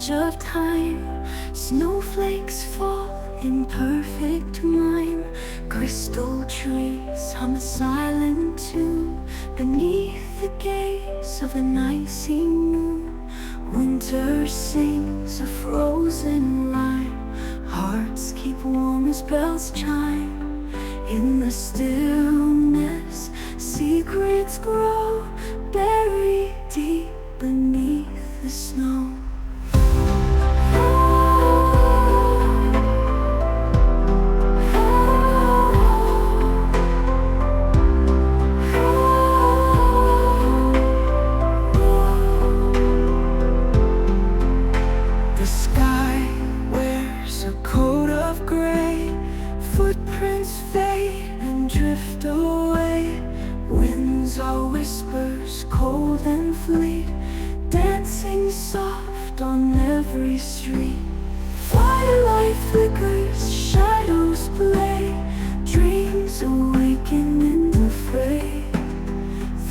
edge of time. Snowflakes fall in perfect mime. Crystal trees hum a silent tune beneath the gaze of an icy moon. Winter sings a frozen rhyme. Hearts keep warm as bells chime. In the stillness, secrets grow, buried deep beneath the snow. The sky wears a coat of gray. Footprints fade and drift away. Winds are whispers, cold and fleet, dancing soft on every street. Firelight flickers, shadows play, dreams awaken in the fray.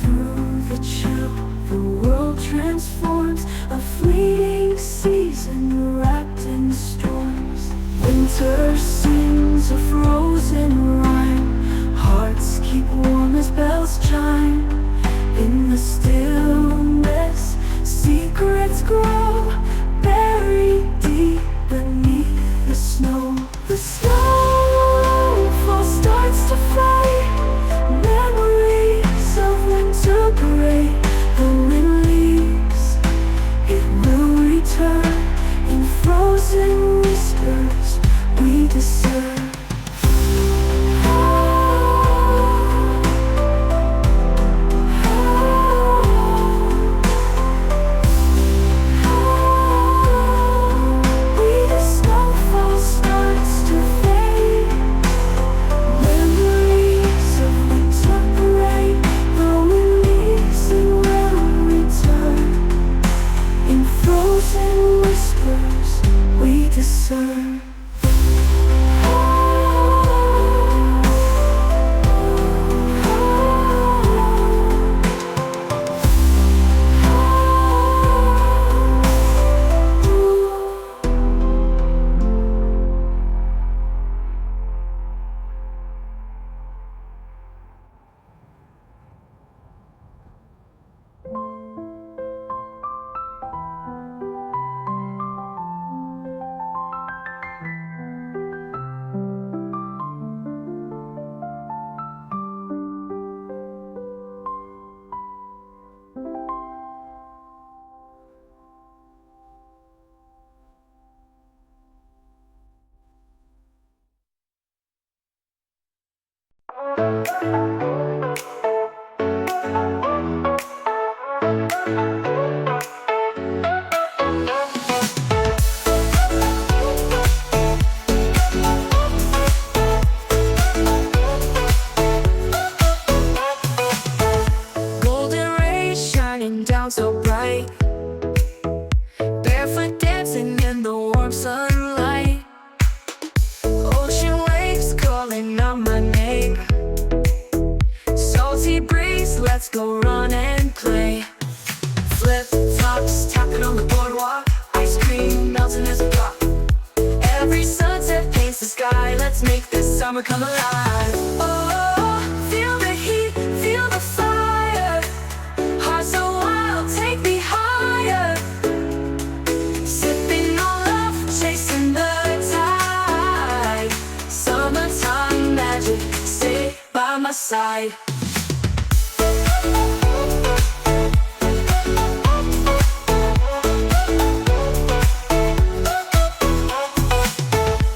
Through the chill, the world transforms, a fleeting season wrapped in storms. Winter sings a frozen rhyme. Hearts keep warm as bells chime. In the stillness, secrets grow, buried deep beneath the snow. The snowfall starts to fade, memories of winter gray. The wind leaves, it will return in frozen whispers we discern. Golden rays shining down so bright, barefoot dancing in the warm sunlight. Ocean waves calling out my name. Salty breeze, let's go run and play. Flip-flops tapping on the boardwalk, ice cream melting as we talk. Every sunset paints the sky, let's make this summer come alive. Oh, feel the heat, feel the fire. Heart so wild, take me higher. Sipping on love, chasing the tide. Summertime magic, stay by my side.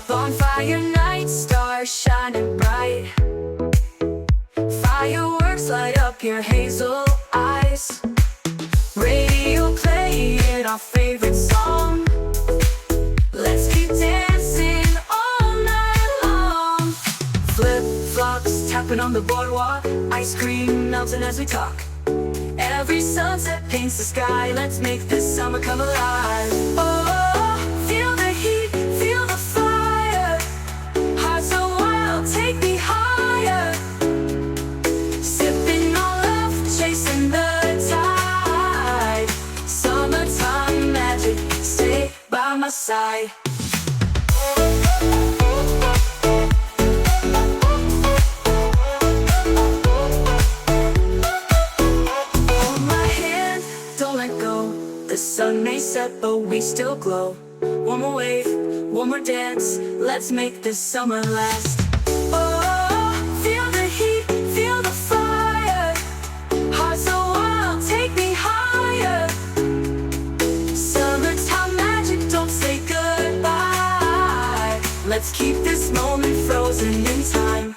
Bonfire night, stars shining bright. Fireworks light up your hazel eyes. Radio playing our favorite song. Let's keep dancing all night long. Flip-flops tapping on the boardwalk, ice cream melting as we talk. Every sunset paints the sky, let's make this summer come alive. Oh, feel the heat, feel the fire. Heart so wild, take me higher. Sipping on love, chasing the tide. Summertime magic, stay by side. Hold my hand, don't let go. The sun may set, but we still glow. One more wave, one more dance. Let's make this summer last. Oh, feel the heat, feel the fire. Heart so wild, take me higher. Summertime magic, don't say goodbye. Let's keep this moment frozen in time.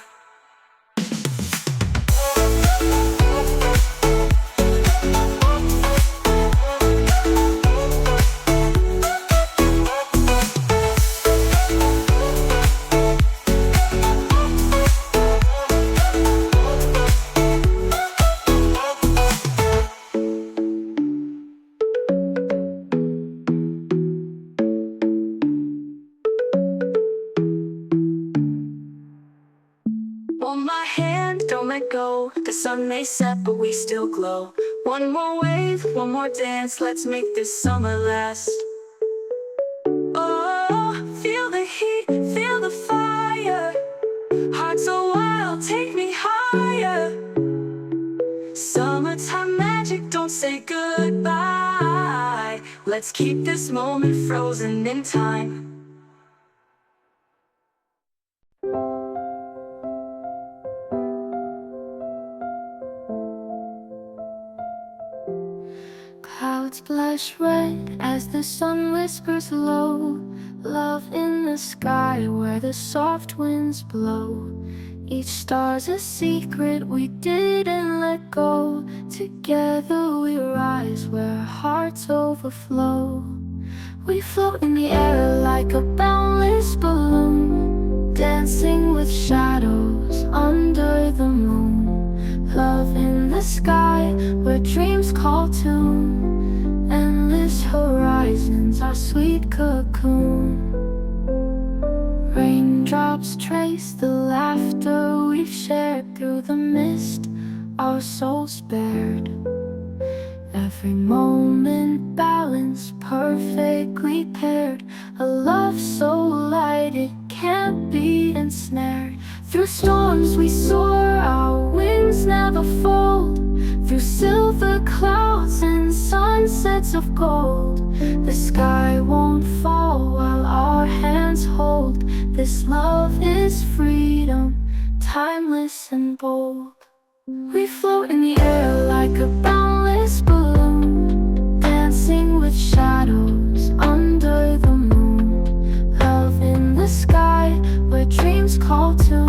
Hold my hand, don't let go. The sun may set, but we still glow. One more wave, one more dance. Let's make this summer last. Oh, feel the heat, feel the fire. Heart so wild, take me higher. Summertime magic, don't say goodbye. Let's keep this moment frozen in time. Clouds blush red as the sun whispers low. Love in the sky where the soft winds blow. Each star's a secret we didn't let go. Together we rise where hearts overflow. We float in the air like a boundless balloon, dancing with shadows under the moon. Love in the sky where dreams call tune. Endless horizons, our sweet cocoon. Raindrops trace the laughter we've shared. Through the mist, our souls bared. Every moment balanced, perfectly paired. A love so light it can't be ensnared. Through storms we soar, our wings never fold. Through silver clouds and sunsets of gold, the sky won't fall while our hands hold. This love is freedom, timeless and bold. We float in the air like a boundless balloon, dancing with shadows under the moon. Love in the sky where dreams call to.